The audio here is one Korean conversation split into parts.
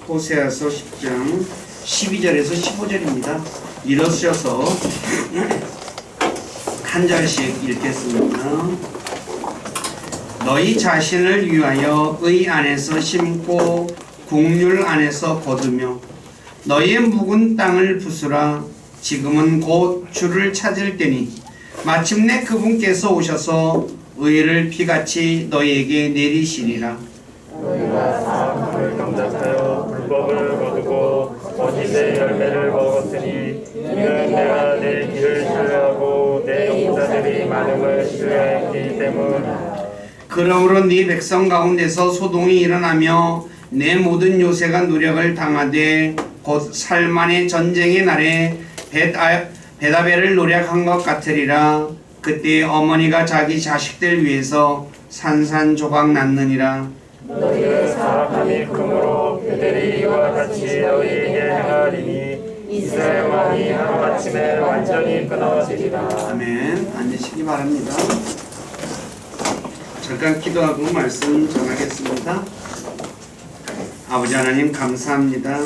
호세아서 10장 12절에서 15절입니다. 일어서셔서 한 절씩 읽겠습니다. 너희 자신을 위하여 의 안에서 심고 국률 안에서 거두며 너희의 묵은 땅을 부수라. 지금은 곧 주를 찾을 때니 마침내 그분께서 오셔서 의를 비같이 너희에게 내리시리라. 너희가 사악함을 경작하여 불법을 거두고 거짓의 열매를 먹었으니 이는 내가 내 길을 신뢰하고 내 용사들이 많음을 신뢰했기 때문이라. 그러므로 네 백성 가운데서 소동이 일어나며 내 모든 요새가 노력을 당하되 곧 살만의 전쟁의 날에 베다벨을 노력한 것 같으리라. 그때 어머니가 자기 자식들 위해서 산산조각 낳느니라. 너희의 사악함이 크므로 그들이 이와 같이 너희에게 행하리니 이스라엘 왕이 하루아침에 완전히 끊어지리라. 아멘. 앉으시기 바랍니다. 잠깐 기도하고 말씀 전하겠습니다. 아버지 하나님 감사합니다.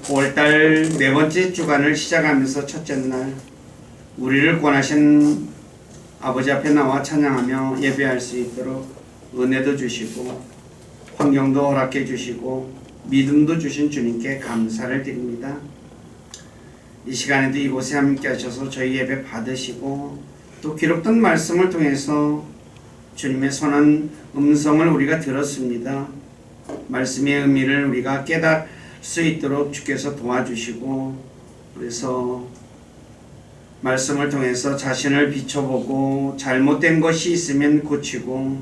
5월달 네 번째 주간을 시작하면서 첫째 날 우리를 권하신 아버지 앞에 나와 찬양하며 예배할 수 있도록 은혜도 주시고 환경도 허락해 주시고 믿음도 주신 주님께 감사를 드립니다. 이 시간에도 이곳에 함께 하셔서 저희 예배 받으시고 또 기록된 말씀을 통해서 주님의 선한 음성을 우리가 들었습니다. 말씀의 의미를 우리가 깨달을 수 있도록 주께서 도와주시고, 그래서 말씀을 통해서 자신을 비춰보고 잘못된 것이 있으면 고치고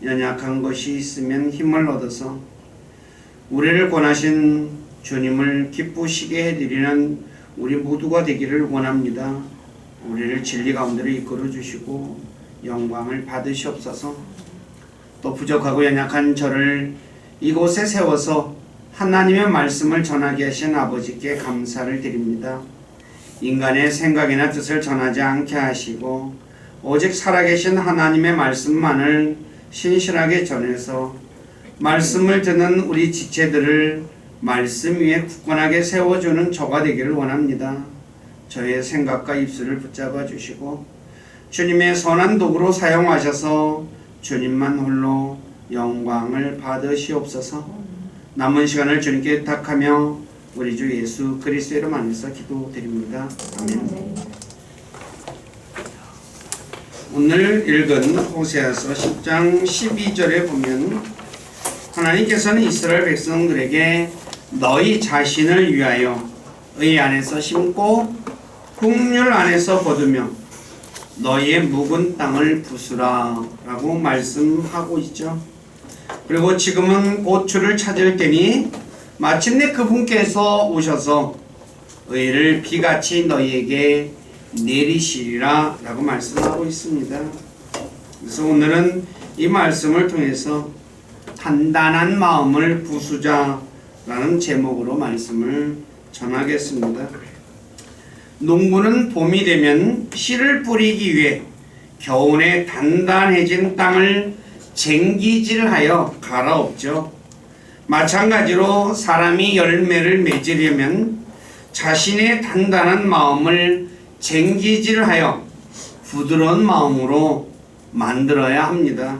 연약한 것이 있으면 힘을 얻어서 우리를 권하신 주님을 기쁘시게 해드리는 우리 모두가 되기를 원합니다. 우리를 진리 가운데로 이끌어 주시고 영광을 받으시옵소서. 또 부족하고 연약한 저를 이곳에 세워서 하나님의 말씀을 전하게 하신 아버지께 감사를 드립니다. 인간의 생각이나 뜻을 전하지 않게 하시고 오직 살아계신 하나님의 말씀만을 신실하게 전해서 말씀을 듣는 우리 지체들을 말씀 위에 굳건하게 세워주는 저가 되기를 원합니다. 저의 생각과 입술을 붙잡아 주시고 주님의 선한 도구로 사용하셔서 주님만 홀로 영광을 받으시옵소서. 남은 시간을 주님께 부탁하며 우리 주 예수 그리스도의 이름 안에서 기도드립니다. 아멘. 오늘 읽은 호세아서 10장 12절에 보면 하나님께서는 이스라엘 백성들에게 너희 자신을 위하여 의 안에서 심고 국률 안에서 거두며 너희의 묵은 땅을 부수라 라고 말씀하고 있죠. 그리고 지금은 곧 주를 찾을 때니 마침내 그분께서 오셔서 의를 비같이 너희에게 내리시리라 라고 말씀하고 있습니다. 그래서 오늘은 이 말씀을 통해서 단단한 마음을 부수자 라는 제목으로 말씀을 전하겠습니다. 농부는 봄이 되면 씨를 뿌리기 위해 겨우내 단단해진 땅을 쟁기질하여 갈아엎죠. 마찬가지로 사람이 열매를 맺으려면 자신의 단단한 마음을 쟁기질하여 부드러운 마음으로 만들어야 합니다.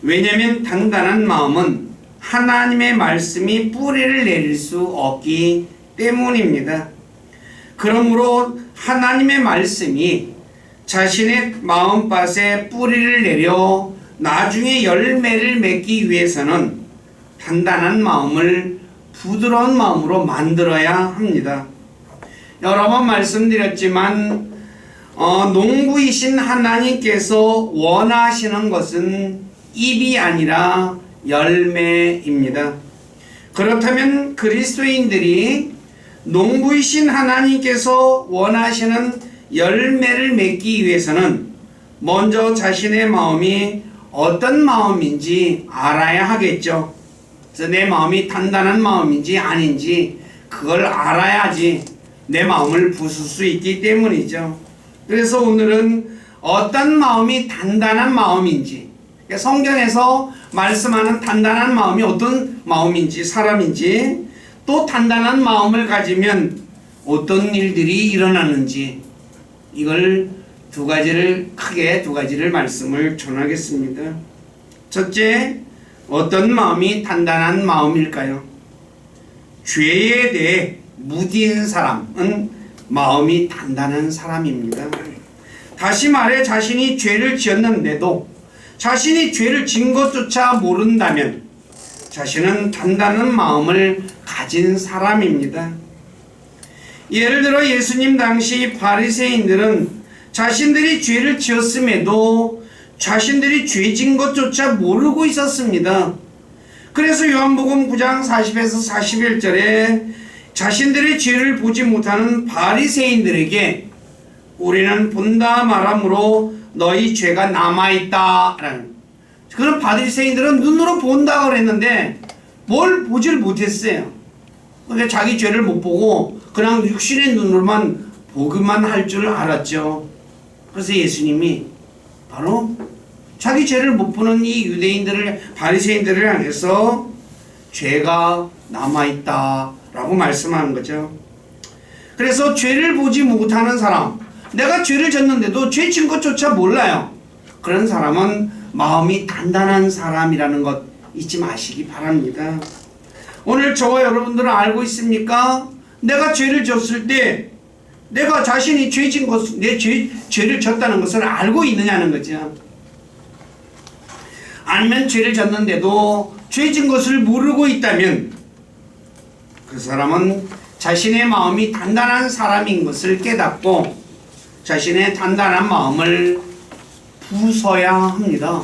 왜냐하면 단단한 마음은 하나님의 말씀이 뿌리를 내릴 수 없기 때문입니다. 그러므로 하나님의 말씀이 자신의 마음밭에 뿌리를 내려 나중에 열매를 맺기 위해서는 단단한 마음을 부드러운 마음으로 만들어야 합니다. 여러 번 말씀드렸지만 농부이신 하나님께서 원하시는 것은 잎이 아니라 열매입니다. 그렇다면 그리스도인들이 농부이신 하나님께서 원하시는 열매를 맺기 위해서는 먼저 자신의 마음이 어떤 마음인지 알아야 하겠죠. 그래서 내 마음이 단단한 마음인지 아닌지 그걸 알아야지 내 마음을 부술 수 있기 때문이죠. 그래서 오늘은 어떤 마음이 단단한 마음인지, 성경에서 말씀하는 단단한 마음이 어떤 마음인지, 사람인지, 또 단단한 마음을 가지면 어떤 일들이 일어나는지, 이걸 크게 두 가지를 말씀을 전하겠습니다. 첫째, 어떤 마음이 단단한 마음일까요? 죄에 대해 무디인 사람은 마음이 단단한 사람입니다. 다시 말해 자신이 죄를 지었는데도 자신이 죄를 진 것조차 모른다면 자신은 단단한 마음을 가진 사람입니다. 예를 들어 예수님 당시 바리새인들은 자신들이 죄를 지었음에도 자신들이 죄진 것조차 모르고 있었습니다. 그래서 요한복음 9장 40에서 41절에 자신들의 죄를 보지 못하는 바리새인들에게 우리는 본다 말함으로 너희 죄가 남아있다 라는, 그런 바리새인들은 눈으로 본다고 그랬는데 뭘 보질 못했어요. 그러니까 자기 죄를 못 보고 그냥 육신의 눈으로만 보기만 할 줄 알았죠. 그래서 예수님이 바로 자기 죄를 못 보는 이 유대인들을, 바리새인들을 향해서 죄가 남아있다 라고 말씀하는 거죠. 그래서 죄를 보지 못하는 사람, 내가 죄를 졌는데도 죄 진 것조차 몰라요. 그런 사람은 마음이 단단한 사람이라는 것 잊지 마시기 바랍니다. 오늘 저와 여러분들은 알고 있습니까? 내가 죄를 졌을 때 내가 자신이 죄진 것, 죄를 졌다는 것을 알고 있느냐는 거죠. 아니면 죄를 졌는데도 죄진 것을 모르고 있다면 그 사람은 자신의 마음이 단단한 사람인 것을 깨닫고 자신의 단단한 마음을 부숴야 합니다.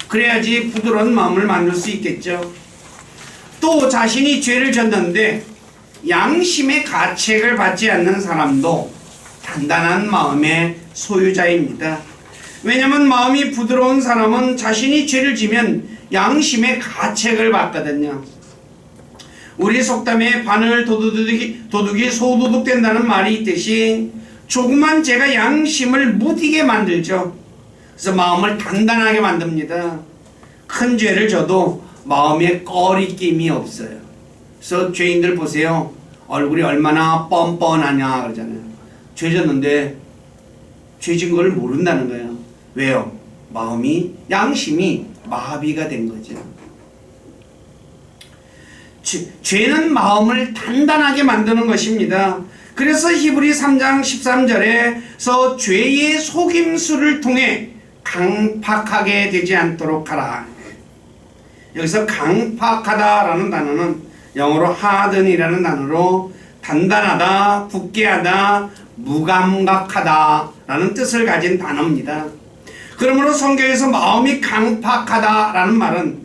그래야지 부드러운 마음을 만들 수 있겠죠. 또 자신이 죄를 졌는데 양심의 가책을 받지 않는 사람도 단단한 마음의 소유자입니다. 왜냐하면 마음이 부드러운 사람은 자신이 죄를 지면 양심의 가책을 받거든요. 우리 속담에 바늘 도둑이 소도둑 된다는 말이 있듯이 조그만 죄가 양심을 무디게 만들죠. 그래서 마음을 단단하게 만듭니다. 큰 죄를 져도 마음에 꺼리낌이 없어요. 그래서 죄인들 보세요. 얼굴이 얼마나 뻔뻔하냐 그러잖아요. 죄 졌는데 죄진 걸 모른다는 거예요. 왜요? 양심이 마비가 된 거죠. 죄는 마음을 단단하게 만드는 것입니다. 그래서 히브리 3장 13절에서 죄의 속임수를 통해 강팍하게 되지 않도록 하라. 여기서 강팍하다라는 단어는 영어로 harden이라는 단어로 단단하다, 굳게 하다, 무감각하다라는 뜻을 가진 단어입니다. 그러므로 성경에서 마음이 강팍하다라는 말은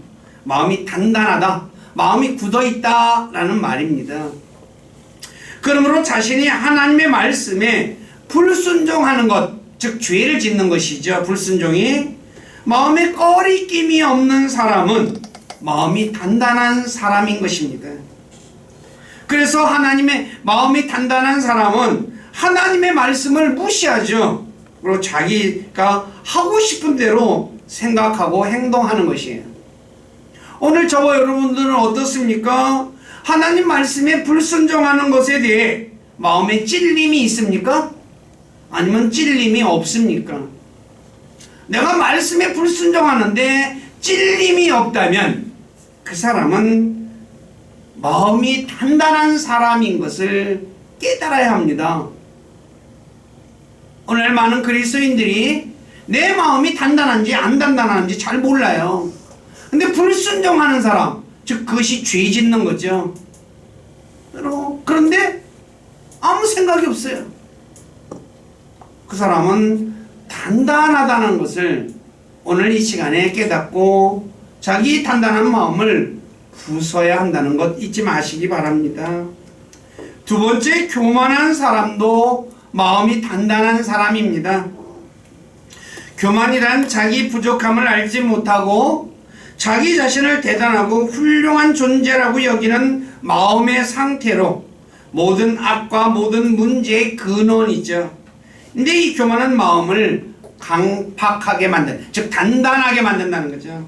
마음이 단단하다, 마음이 굳어있다라는 말입니다. 그러므로 자신이 하나님의 말씀에 불순종하는 것, 즉 죄를 짓는 것이죠. 불순종이. 마음에 꺼리낌이 없는 사람은 마음이 단단한 사람인 것입니다. 그래서 하나님의 마음이 단단한 사람은 하나님의 말씀을 무시하죠. 그리고 자기가 하고 싶은 대로 생각하고 행동하는 것이에요. 오늘 저와 여러분들은 어떻습니까? 하나님 말씀에 불순종하는 것에 대해 마음에 찔림이 있습니까? 아니면 찔림이 없습니까? 내가 말씀에 불순종하는데 찔림이 없다면 그 사람은 마음이 단단한 사람인 것을 깨달아야 합니다. 오늘 많은 그리스도인들이 내 마음이 단단한지 안 단단한지 잘 몰라요. 근데 불순종하는 사람, 즉 그것이 죄 짓는 거죠. 그런데 아무 생각이 없어요. 그 사람은 단단하다는 것을 오늘 이 시간에 깨닫고 자기 단단한 마음을 부숴야 한다는 것 잊지 마시기 바랍니다. 두 번째, 교만한 사람도 마음이 단단한 사람입니다. 교만이란 자기 부족함을 알지 못하고 자기 자신을 대단하고 훌륭한 존재라고 여기는 마음의 상태로 모든 악과 모든 문제의 근원이죠. 근데 이 교만한 마음을 강팍하게 만든, 즉 단단하게 만든다는 거죠.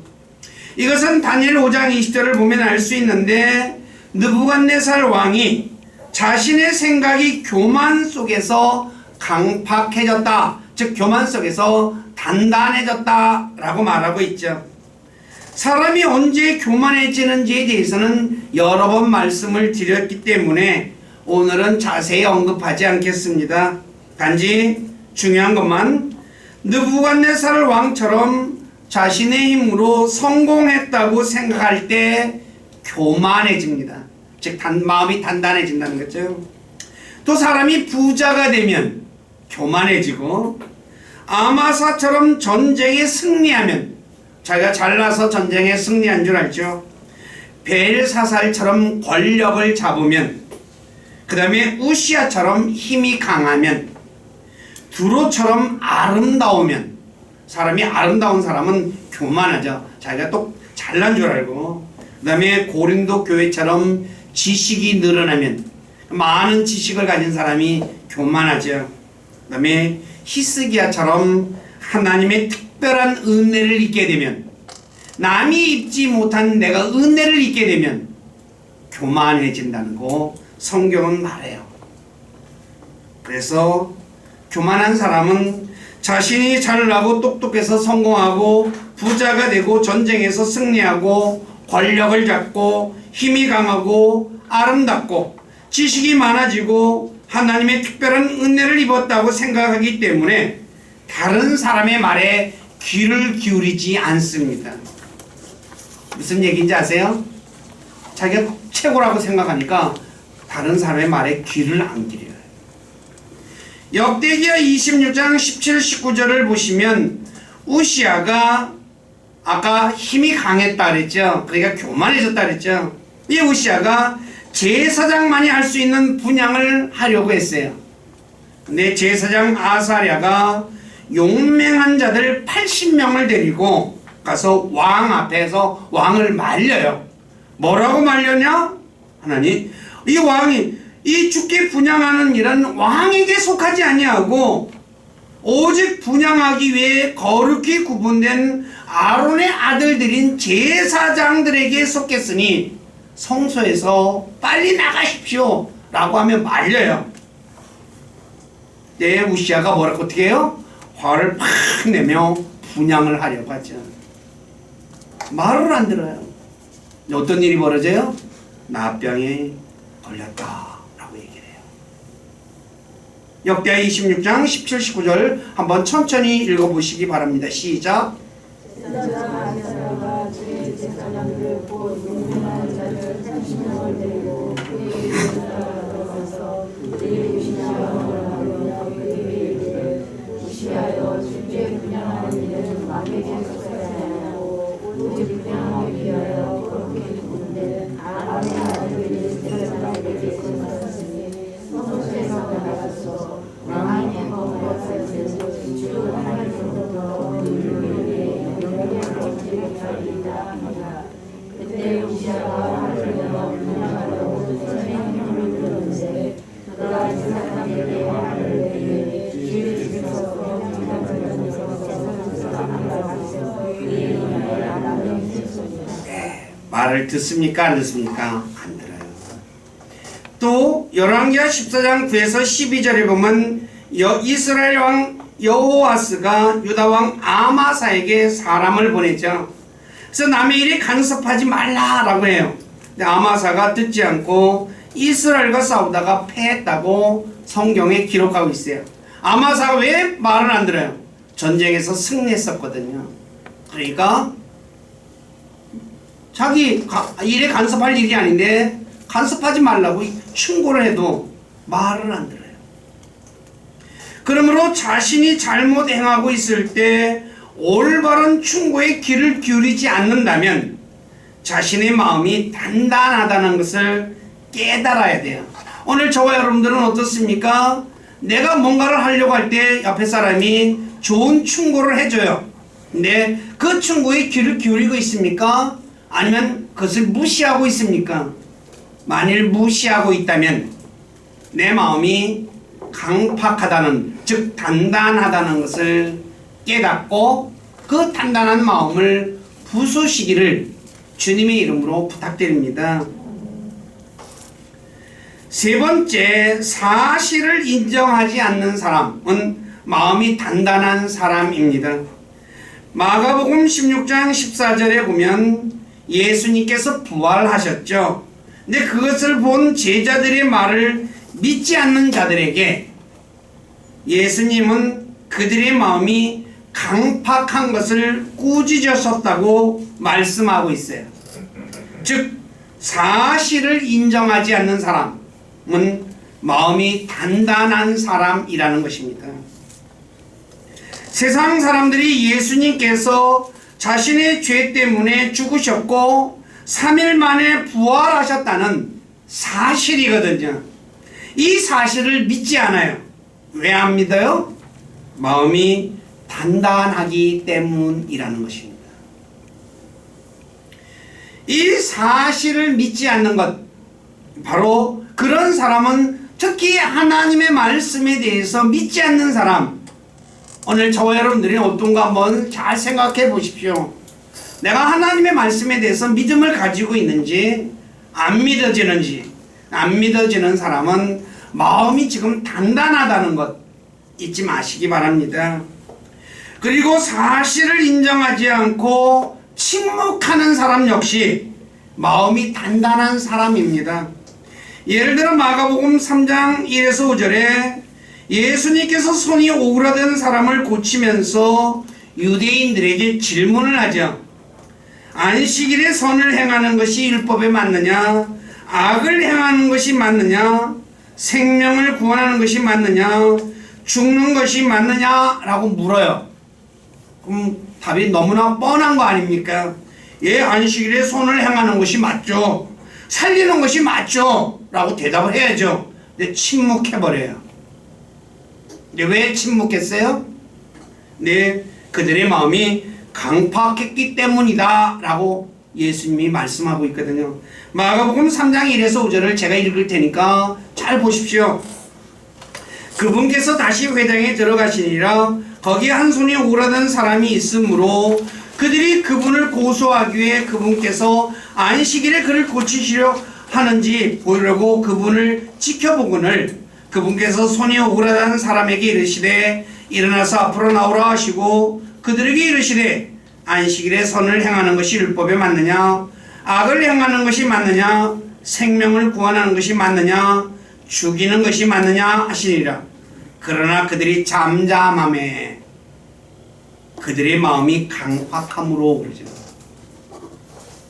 이것은 다니엘 5장 20절을 보면 알 수 있는데, 느부갓네살 왕이 자신의 생각이 교만 속에서 강팍해졌다, 즉 교만 속에서 단단해졌다 라고 말하고 있죠. 사람이 언제 교만해지는지에 대해서는 여러 번 말씀을 드렸기 때문에 오늘은 자세히 언급하지 않겠습니다. 단지 중요한 것만, 느부갓네살 왕처럼 자신의 힘으로 성공했다고 생각할 때 교만해집니다. 즉 마음이 단단해진다는 거죠. 또 사람이 부자가 되면 교만해지고, 아마사처럼 전쟁에 승리하면, 자기가 잘나서 전쟁에 승리한 줄 알죠. 벨사살처럼 권력을 잡으면, 그 다음에 우시아처럼 힘이 강하면, 두로처럼 아름다우면, 사람이 아름다운 사람은 교만하죠. 자기가 또 잘난 줄 알고, 그 다음에 고린도 교회처럼 지식이 늘어나면, 많은 지식을 가진 사람이 교만하죠. 그 다음에 히스기야처럼 하나님의 특별한 은혜를 입게 되면, 남이 입지 못한 내가 은혜를 입게 되면 교만해진다는 거 성경은 말해요. 그래서 교만한 사람은 자신이 잘나고 똑똑해서 성공하고 부자가 되고 전쟁에서 승리하고 권력을 잡고 힘이 강하고 아름답고 지식이 많아지고 하나님의 특별한 은혜를 입었다고 생각하기 때문에 다른 사람의 말에 귀를 기울이지 않습니다. 무슨 얘기인지 아세요? 자기가 최고라고 생각하니까 다른 사람의 말에 귀를 안 기울여요. 역대기야 26장 17, 19절을 보시면 우시아가 아까 힘이 강했다 그랬죠. 그러니까 교만해졌다 그랬죠. 이 우시아가 제사장만이 할 수 있는 분향을 하려고 했어요. 근데 제사장 아사랴가 용맹한 자들 80명을 데리고 가서 왕 앞에서 왕을 말려요. 뭐라고 말렸냐? 하나님, 이 왕이 이 주께 분향하는 일은 왕에게 속하지 아니하고 오직 분향하기 위해 거룩히 구분된 아론의 아들들인 제사장들에게 속했으니 성소에서 빨리 나가십시오 라고 하며 말려요. 네, 우시아가 뭐라고 어떻게 해요? 화를 팍 내며 분향을 하려고 하죠. 말을 안 들어요. 어떤 일이 벌어져요? 나병에 걸렸다 라고 얘기를 해요. 역대하 26장 17, 19절 한번 천천히 읽어보시기 바랍니다. 시작. 말을 듣습니까? 안 듣습니까? 안 들어요. 또 열왕기하 14장 9에서 12절에 보면 이스라엘 왕 여호아스가 유다 왕 아마사에게 사람을 보냈죠. 그래서 남의 일에 간섭하지 말라라고 해요. 근데 아마사가 듣지 않고 이스라엘과 싸우다가 패했다고 성경에 기록하고 있어요. 아마사가 왜 말을 안 들어요? 전쟁에서 승리했었거든요. 그러니까 자기 일에 간섭할 일이 아닌데 간섭하지 말라고 충고를 해도 말을 안 들어요. 그러므로 자신이 잘못 행하고 있을 때 올바른 충고에 귀를 기울이지 않는다면 자신의 마음이 단단하다는 것을 깨달아야 돼요. 오늘 저와 여러분들은 어떻습니까? 내가 뭔가를 하려고 할 때 옆에 사람이 좋은 충고를 해줘요. 근데 그 충고에 귀를 기울이고 있습니까? 아니면 그것을 무시하고 있습니까? 만일 무시하고 있다면 내 마음이 강팍하다는, 즉 단단하다는 것을 깨닫고 그 단단한 마음을 부수시기를 주님의 이름으로 부탁드립니다. 세 번째, 사실을 인정하지 않는 사람은 마음이 단단한 사람입니다. 마가복음 16장 14절에 보면 예수님께서 부활하셨죠. 근데 그것을 본 제자들의 말을 믿지 않는 자들에게 예수님은 그들의 마음이 강팍한 것을 꾸짖으셨다고 말씀하고 있어요. 즉 사실을 인정하지 않는 사람은 마음이 단단한 사람이라는 것입니다. 세상 사람들이 예수님께서 자신의 죄 때문에 죽으셨고 3일 만에 부활하셨다는 사실이거든요. 이 사실을 믿지 않아요. 왜 안 믿어요? 마음이 단단하기 때문이라는 것입니다. 이 사실을 믿지 않는 것, 바로 그런 사람은 특히 하나님의 말씀에 대해서 믿지 않는 사람, 오늘 저와 여러분들이 어떤가 한번 잘 생각해 보십시오. 내가 하나님의 말씀에 대해서 믿음을 가지고 있는지 안 믿어지는지. 안 믿어지는 사람은 마음이 지금 단단하다는 것 잊지 마시기 바랍니다. 그리고 사실을 인정하지 않고 침묵하는 사람 역시 마음이 단단한 사람입니다. 예를 들어 마가복음 3장 1에서 5절에 예수님께서 손이 오그라든 사람을 고치면서 유대인들에게 질문을 하죠. 안식일에 선을 행하는 것이 율법에 맞느냐? 악을 행하는 것이 맞느냐? 생명을 구원하는 것이 맞느냐? 죽는 것이 맞느냐? 라고 물어요. 그럼 답이 너무나 뻔한 거 아닙니까? 예, 안식일에 손을 행하는 것이 맞죠. 살리는 것이 맞죠. 라고 대답을 해야죠. 근데 침묵해버려요. 근데 왜 침묵했어요? 네, 그들의 마음이 강팍했기 때문이다 라고 예수님이 말씀하고 있거든요. 마가복음 3장 1에서 5절을 제가 읽을 테니까 잘 보십시오. 그분께서 다시 회당에 들어가시니라. 거기 한 손이 오그라든 사람이 있으므로 그들이 그분을 고소하기 위해 그분께서 안식일에 그를 고치시려 하는지 보려고 그분을 지켜보거늘 그분께서 손이 오그라든 사람에게 이르시되 일어나서 앞으로 나오라 하시고 그들에게 이르시되 안식일에 선을 행하는 것이 율법에 맞느냐? 악을 행하는 것이 맞느냐? 생명을 구원하는 것이 맞느냐? 죽이는 것이 맞느냐? 하시니라. 그러나 그들이 잠잠하매 그들의 마음이 강팍함으로 그러죠.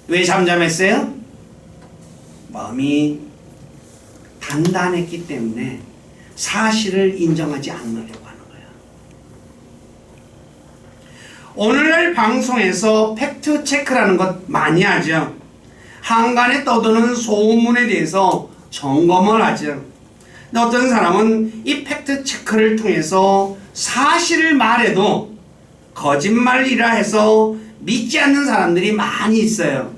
왜 잠잠했어요? 마음이 단단했기 때문에 사실을 인정하지 않으려고 하는 거예요. 오늘날 방송에서 팩트 체크라는 것 많이 하죠. 한간에 떠도는 소문에 대해서 점검을 하죠. 근데 어떤 사람은 이 팩트 체크를 통해서 사실을 말해도 거짓말이라 해서 믿지 않는 사람들이 많이 있어요.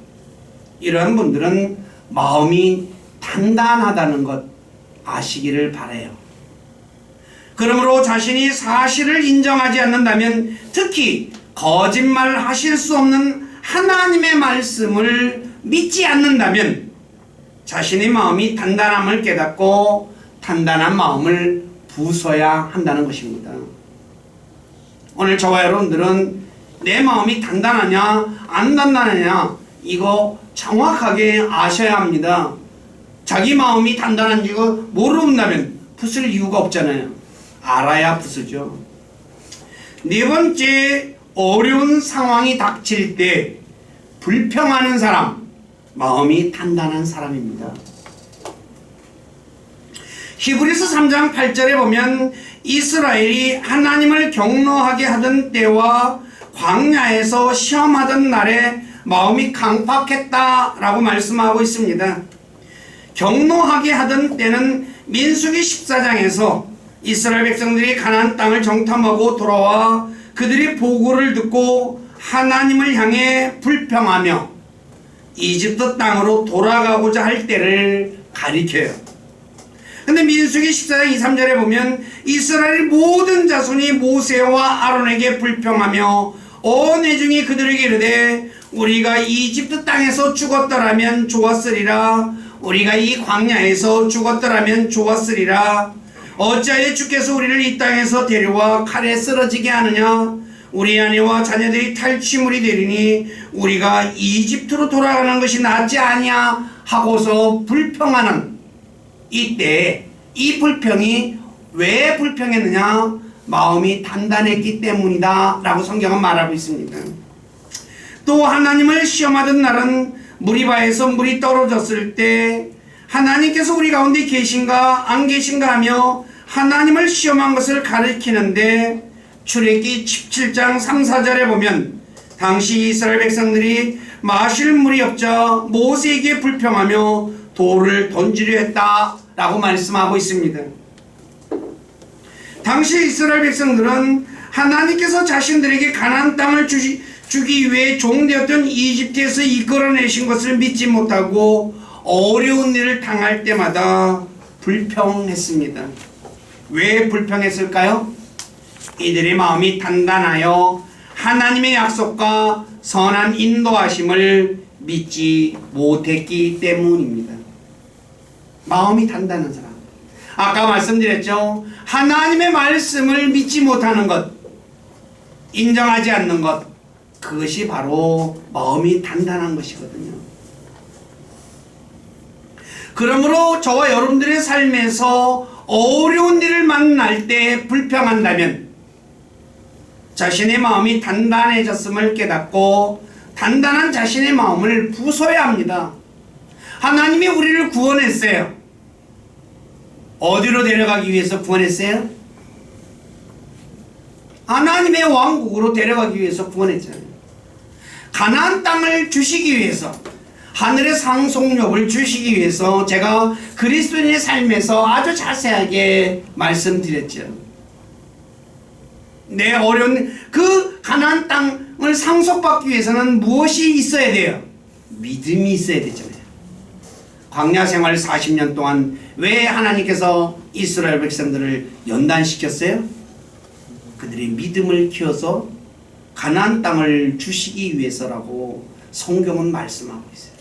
이런 분들은 마음이 단단하다는 것 아시기를 바라요. 그러므로 자신이 사실을 인정하지 않는다면 특히 거짓말 하실 수 없는 하나님의 말씀을 믿지 않는다면 자신의 마음이 단단함을 깨닫고 단단한 마음을 부숴야 한다는 것입니다. 오늘 저와 여러분들은 내 마음이 단단하냐 안 단단하냐 이거 정확하게 아셔야 합니다. 자기 마음이 단단한지 모른다면 부술 이유가 없잖아요. 알아야 부수죠. 네 번째, 어려운 상황이 닥칠 때 불평하는 사람, 마음이 단단한 사람입니다. 히브리서 3장 8절에 보면 이스라엘이 하나님을 경노하게 하던 때와 광야에서 시험하던 날에 마음이 강팍했다라고 말씀하고 있습니다. 경노하게 하던 때는 민수기 14장에서 이스라엘 백성들이 가나안 땅을 정탐하고 돌아와 그들이 보고를 듣고 하나님을 향해 불평하며 이집트 땅으로 돌아가고자 할 때를 가리켜요. 근데 민수기 14장 2, 3절에 보면 이스라엘 모든 자손이 모세와 아론에게 불평하며 온 회중이 그들에게 이르되 우리가 이집트 땅에서 죽었더라면 좋았으리라. 우리가 이 광야에서 죽었더라면 좋았으리라. 어찌하여 주께서 우리를 이 땅에서 데려와 칼에 쓰러지게 하느냐. 우리 아내와 자녀들이 탈취물이 되리니 우리가 이집트로 돌아가는 것이 낫지 아니야 하고서 불평하는 이때 이 불평이 왜 불평했느냐? 마음이 단단했기 때문이다 라고 성경은 말하고 있습니다. 또 하나님을 시험하던 날은 무리바에서 물이 떨어졌을 때 하나님께서 우리 가운데 계신가 안 계신가 하며 하나님을 시험한 것을 가리키는데 출애굽기 17장 3, 4절에 보면 당시 이스라엘 백성들이 마실 물이 없자 모세에게 불평하며 돌을 던지려 했다 라고 말씀하고 있습니다. 당시 이스라엘 백성들은 하나님께서 자신들에게 가나안 땅을 주기 위해 종되었던 이집트에서 이끌어내신 것을 믿지 못하고 어려운 일을 당할 때마다 불평했습니다. 왜 불평했을까요? 이들의 마음이 단단하여 하나님의 약속과 선한 인도하심을 믿지 못했기 때문입니다. 마음이 단단한 사람. 아까 말씀드렸죠. 하나님의 말씀을 믿지 못하는 것, 인정하지 않는 것, 그것이 바로 마음이 단단한 것이거든요. 그러므로 저와 여러분들의 삶에서 어려운 일을 만날 때 불평한다면 자신의 마음이 단단해졌음을 깨닫고 단단한 자신의 마음을 부숴야 합니다. 하나님이 우리를 구원했어요. 어디로 데려가기 위해서 구원했어요? 하나님의 왕국으로 데려가기 위해서 구원했잖아요. 가나안 땅을 주시기 위해서, 하늘의 상속력을 주시기 위해서 제가 그리스도인의 삶에서 아주 자세하게 말씀드렸죠. 내 어려운 그 가나안 땅을 상속받기 위해서는 무엇이 있어야 돼요? 믿음이 있어야 되잖아요. 광야 생활 40년 동안 왜 하나님께서 이스라엘 백성들을 연단시켰어요? 그들의 믿음을 키워서 가나안 땅을 주시기 위해서라고 성경은 말씀하고 있어요.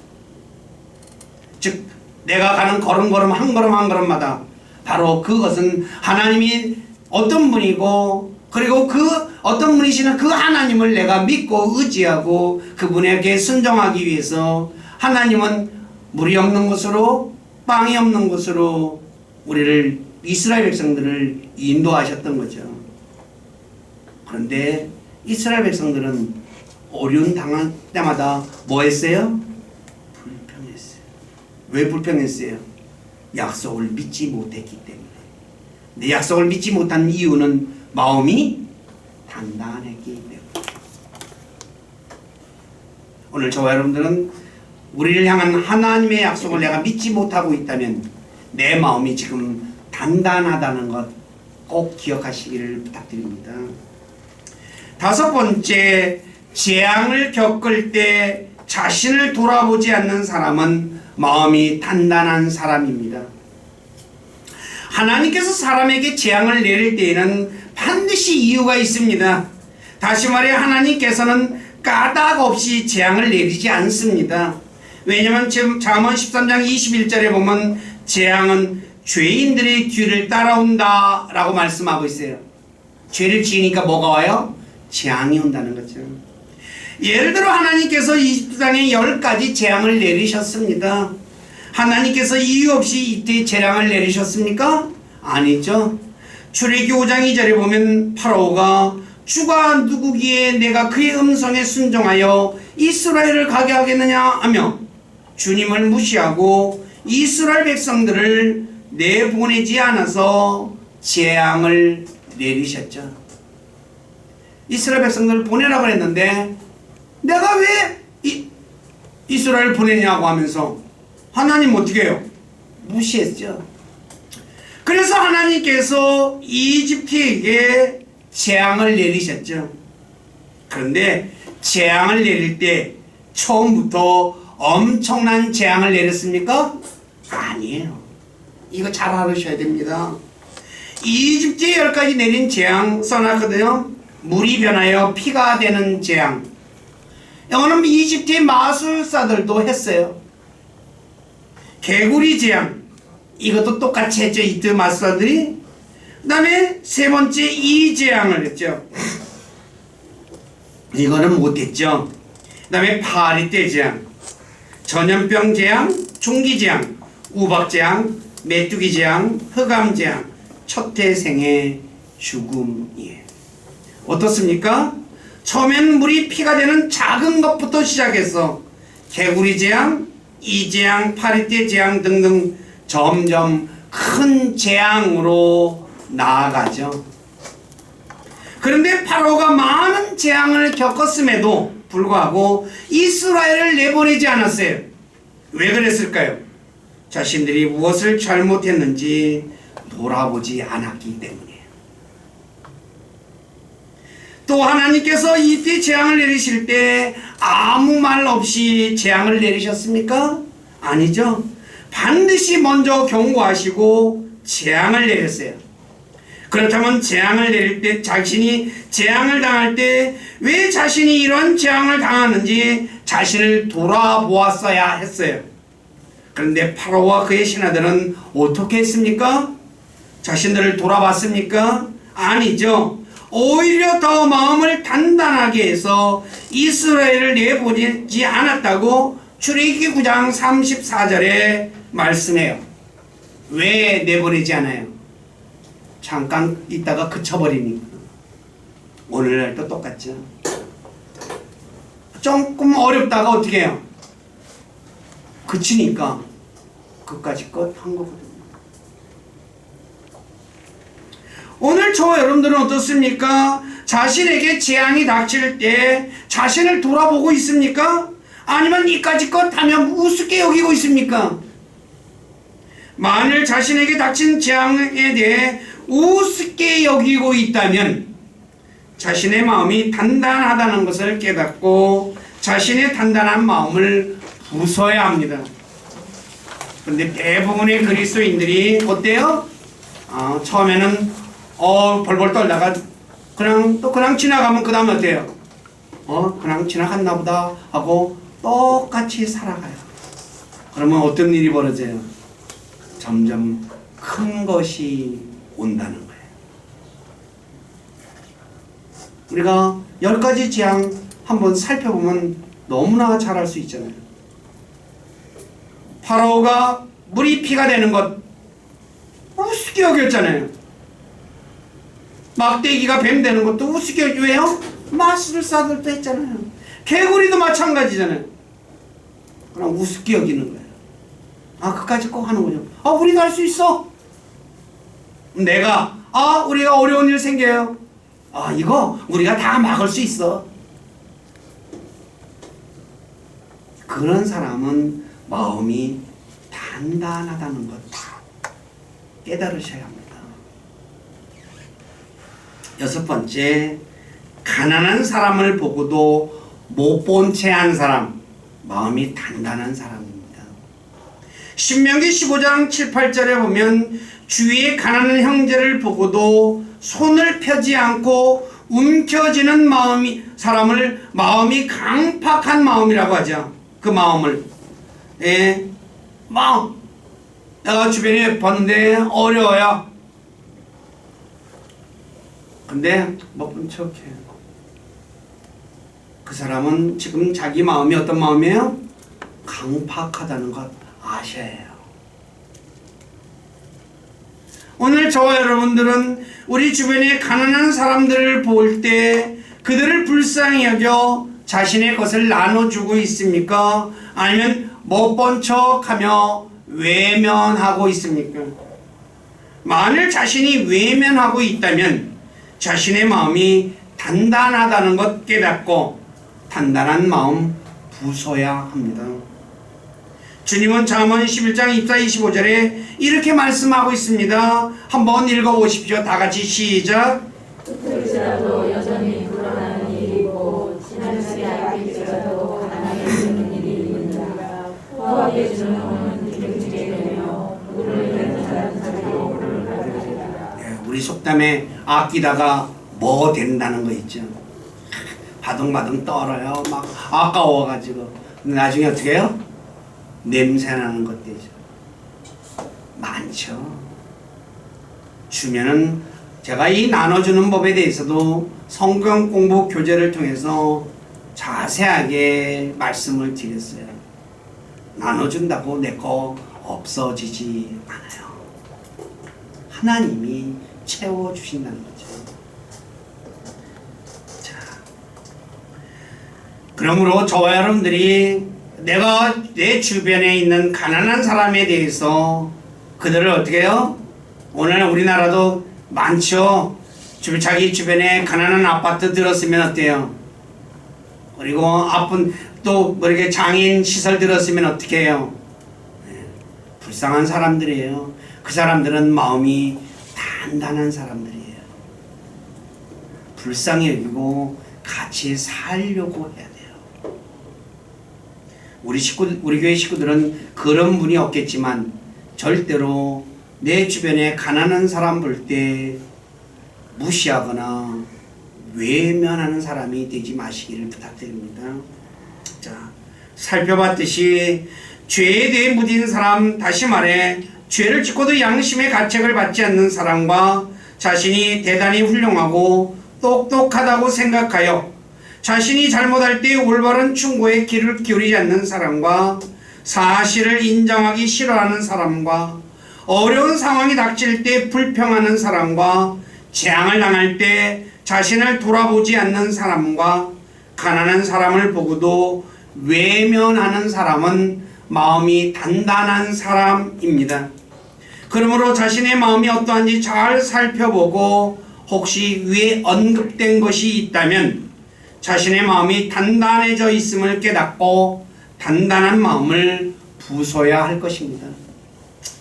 즉 내가 가는 걸음걸음 한 걸음 한 걸음마다 바로 그것은 하나님이 어떤 분이고 그리고 그 어떤 분이시는 그 하나님을 내가 믿고 의지하고 그분에게 순종하기 위해서 하나님은 물이 없는 곳으로 빵이 없는 곳으로 우리를 이스라엘 백성들을 인도하셨던 거죠. 그런데 이스라엘 백성들은 어려운 당할 때마다 뭐 했어요? 불평했어요. 왜 불평했어요? 약속을 믿지 못했기 때문에. 근데 약속을 믿지 못한 이유는 마음이 단단했기 때문에. 오늘 저와 여러분들은 우리를 향한 하나님의 약속을 내가 믿지 못하고 있다면 내 마음이 지금 단단하다는 것 꼭 기억하시기를 부탁드립니다. 다섯 번째, 재앙을 겪을 때 자신을 돌아보지 않는 사람은 마음이 단단한 사람입니다. 하나님께서 사람에게 재앙을 내릴 때에는 반드시 이유가 있습니다. 다시 말해 하나님께서는 까닭 없이 재앙을 내리지 않습니다. 왜냐하면 지금 잠언 13장 21절에 보면 재앙은 죄인들의 뒤를 따라온다 라고 말씀하고 있어요. 죄를 지으니까 뭐가 와요? 재앙이 온다는 거죠. 예를 들어 하나님께서 이집트 땅에 10가지 재앙을 내리셨습니다. 하나님께서 이유 없이 이때 재앙을 내리셨습니까? 아니죠. 출애굽기 5장 2절에 보면 파라오가 주가 누구기에 내가 그의 음성에 순종하여 이스라엘을 가게 하겠느냐 하며 주님을 무시하고 이스라엘 백성들을 내보내지 않아서 재앙을 내리셨죠. 이스라엘 백성들을 보내라고 했는데 내가 왜 이스라엘을 보내냐고 하면서 하나님 어떻게 해요? 무시했죠. 그래서 하나님께서 이집트에게 재앙을 내리셨죠. 그런데 재앙을 내릴 때 처음부터 엄청난 재앙을 내렸습니까? 아니에요. 이거 잘 알으셔야 됩니다. 이집트에 10가지 내린 재앙 써놨거든요. 물이 변하여 피가 되는 재앙. 이거는 이집트의 마술사들도 했어요. 개구리 재앙, 이것도 똑같이 했죠. 이집트 마술사들이. 그 다음에 세 번째 이 재앙을 했죠. 이거는 못했죠. 그 다음에 파리떼 재앙, 전염병 재앙, 중기 재앙, 우박 재앙, 메뚜기 재앙, 흑암 재앙, 첫 태생의 죽음이에요. 어떻습니까? 처음엔 물이 피가 되는 작은 것부터 시작해서 개구리 재앙, 이 재앙, 파리떼 재앙 등등 점점 큰 재앙으로 나아가죠. 그런데 파라오가 많은 재앙을 겪었음에도 불구하고 이스라엘을 내보내지 않았어요. 왜 그랬을까요? 자신들이 무엇을 잘못했는지 돌아보지 않았기 때문이에요. 또 하나님께서 이때 재앙을 내리실 때 아무 말 없이 재앙을 내리셨습니까? 아니죠. 반드시 먼저 경고하시고 재앙을 내렸어요. 그렇다면 재앙을 내릴 때, 자신이 재앙을 당할 때 왜 자신이 이런 재앙을 당하는지 자신을 돌아보았어야 했어요. 그런데 파라오와 그의 신하들은 어떻게 했습니까? 자신들을 돌아봤습니까? 아니죠. 오히려 더 마음을 단단하게 해서 이스라엘을 내보내지 않았다고 출애굽기 9장 34절에 말씀해요. 왜 내보내지 않아요? 잠깐 있다가 그쳐버리니까. 오늘날도 똑같죠. 조금 어렵다가 어떻게 해요? 그치니까 그까짓 것 한 거거든요. 오늘 저와 여러분들은 어떻습니까? 자신에게 재앙이 닥칠 때 자신을 돌아보고 있습니까? 아니면 이까짓 것 하면 우습게 여기고 있습니까? 만일 자신에게 닥친 재앙에 대해 우습게 여기고 있다면 자신의 마음이 단단하다는 것을 깨닫고 자신의 단단한 마음을 부숴야 합니다. 그런데 대부분의 그리스도인들이 어때요? 처음에는 벌벌 떨다가 그냥 지나가면 그 다음에 어때요? 그냥 지나갔나 보다 하고 똑같이 살아가요. 그러면 어떤 일이 벌어져요? 점점 큰 것이 온다는 거예요. 우리가 10가지 재앙 한번 살펴보면 너무나 잘 알 수 있잖아요. 파라오가 물이 피가 되는 것 우습게 여겼잖아요. 막대기가 뱀 되는 것도 우습게 여겼죠. 왜요? 마술사들도 했잖아요. 개구리도 마찬가지잖아요. 그냥 우습게 여기는 거예요. 그까짓 거 하는 거죠. 우리도 할 수 있어. 내가 우리가 어려운 일 생겨요. 이거 우리가 다 막을 수 있어. 그런 사람은 마음이 단단하다는 것 깨달으셔야 합니다. 6번째, 가난한 사람을 보고도 못 본 채 한 사람, 마음이 단단한 사람입니다. 신명기 15장 7, 8절에 보면 주위의 가난한 형제를 보고도 손을 펴지 않고 움켜쥐는 사람을 마음이 강팍한 마음이라고 하죠. 그 마음을. 내가 주변에 봤는데 어려워요. 근데 못 본 척해요. 그 사람은 지금 자기 마음이 어떤 마음이에요? 강팍하다는 것 아셔야 해요. 오늘 저와 여러분들은 우리 주변에 가난한 사람들을 볼 때 그들을 불쌍히 여겨 자신의 것을 나눠주고 있습니까? 아니면 못 본 척하며 외면하고 있습니까? 만일 자신이 외면하고 있다면 자신의 마음이 단단하다는 것 깨닫고 단단한 마음 부숴야 합니다. 주님은 잠언 11장 24, 25절에 이렇게 말씀하고 있습니다. 한번 읽어보십시오. 다같이 시작. 그럴지라도 여전히 불어나는 일이 있고 지나치게 아낄지라도 가난하게 주는 일이 있느니라. 후하게 주는 hon은 기름지게 되며 물을 내는 사람 우리 속담에 아끼다가 뭐 된다는 거 있죠. 바둥바둥 떨어요. 막 아까워가지고. 근데 나중에 어떻게 해요? 냄새나는 것 되죠. 많죠. 주면은 제가 이 나눠주는 법에 대해서도 성경 공부 교재를 통해서 자세하게 말씀을 드렸어요. 나눠준다고 내 거 없어지지 않아요. 하나님이 채워주신다는 거죠. 자, 그러므로 저와 여러분들이 내가 내 주변에 있는 가난한 사람에 대해서 그들을 어떻게 해요? 오늘 우리나라도 많죠. 자기 주변에 가난한 아파트 들었으면 어때요? 그리고 아픈 또 뭐 이렇게 장애인 시설 들었으면 어떻게 해요? 불쌍한 사람들이에요. 그 사람들은 마음이 단단한 사람들이에요. 불쌍히 여기고 같이 살려고 해야 돼요. 우리 교회 식구들은 그런 분이 없겠지만 절대로 내 주변에 가난한 사람 볼 때 무시하거나 외면하는 사람이 되지 마시기를 부탁드립니다. 자, 살펴봤듯이 죄에 대해 무딘 사람, 다시 말해 죄를 짓고도 양심의 가책을 받지 않는 사람과 자신이 대단히 훌륭하고 똑똑하다고 생각하여 자신이 잘못할 때 올바른 충고에 귀를 기울이지 않는 사람과 사실을 인정하기 싫어하는 사람과 어려운 상황이 닥칠 때 불평하는 사람과 재앙을 당할 때 자신을 돌아보지 않는 사람과 가난한 사람을 보고도 외면하는 사람은 마음이 단단한 사람입니다. 그러므로 자신의 마음이 어떠한지 잘 살펴보고 혹시 위에 언급된 것이 있다면 자신의 마음이 단단해져 있음을 깨닫고 단단한 마음을 부숴야 할 것입니다.